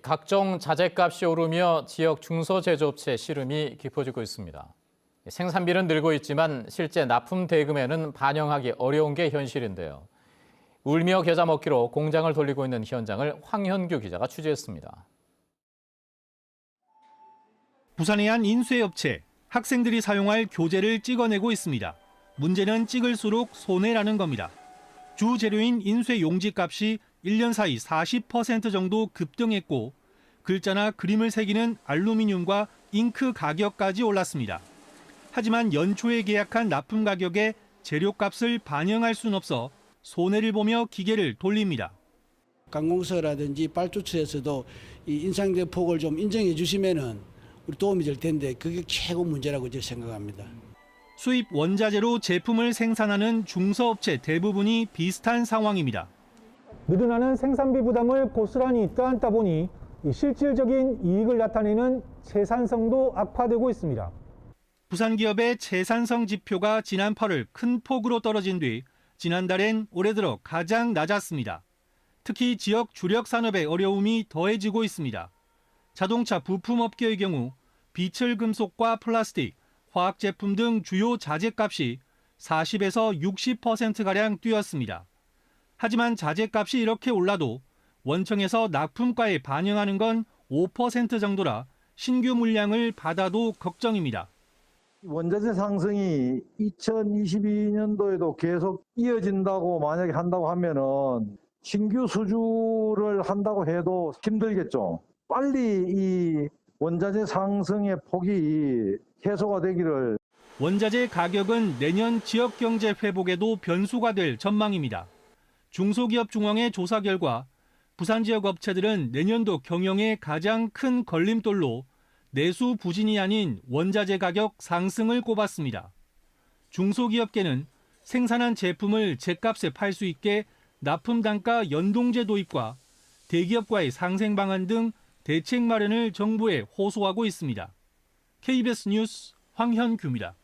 각종 자재값이 오르며 지역 중소제조업체 시름이 깊어지고 있습니다. 생산비는 늘고 있지만 실제 납품 대금에는 반영하기 어려운 게 현실인데요. 울며 겨자 먹기로 공장을 돌리고 있는 현장을 황현규 기자가 취재했습니다. 부산의 한 인쇄업체, 학생들이 사용할 교재를 찍어내고 있습니다. 문제는 찍을수록 손해라는 겁니다. 주 재료인 인쇄 용지값이 1년 사이 40% 정도 급등했고 글자나 그림을 새기는 알루미늄과 잉크 가격까지 올랐습니다. 하지만 연초에 계약한 납품 가격에 재료값을 반영할 수는 없어 손해를 보며 기계를 돌립니다. 관공서라든지 발주처에서도 이 인상된 폭을 좀 인정해 주시면은 우리 도움이 될 텐데 그게 최고 문제라고 저는 생각합니다. 수입 원자재로 제품을 생산하는 중소업체 대부분이 비슷한 상황입니다. 늘어나는 생산비 부담을 고스란히 떠안다 보니 실질적인 이익을 나타내는 채산성도 악화되고 있습니다. 부산 기업의 채산성 지표가 지난 8월 큰 폭으로 떨어진 뒤 지난달엔 올해 들어 가장 낮았습니다. 특히 지역 주력 산업의 어려움이 더해지고 있습니다. 자동차 부품업계의 경우 비철 금속과 플라스틱, 화학 제품 등 주요 자재값이 40에서 60%가량 뛰었습니다. 하지만 자재값이 이렇게 올라도 원청에서 납품가에 반영하는 건 5% 정도라 신규 물량을 받아도 걱정입니다. 원자재 상승이 2022년도에도 계속 이어진다고 만약에 한다고 하면은 신규 수주를 한다고 해도 힘들겠죠. 빨리 이 원자재 상승의 폭이 해소가 되기를. 원자재 가격은 내년 지역 경제 회복에도 변수가 될 전망입니다. 중소기업중앙회 조사 결과 부산 지역 업체들은 내년도 경영의 가장 큰 걸림돌로 내수 부진이 아닌 원자재 가격 상승을 꼽았습니다. 중소기업계는 생산한 제품을 제값에 팔 수 있게 납품 단가 연동제 도입과 대기업과의 상생 방안 등 대책 마련을 정부에 호소하고 있습니다. KBS 뉴스 황현규입니다.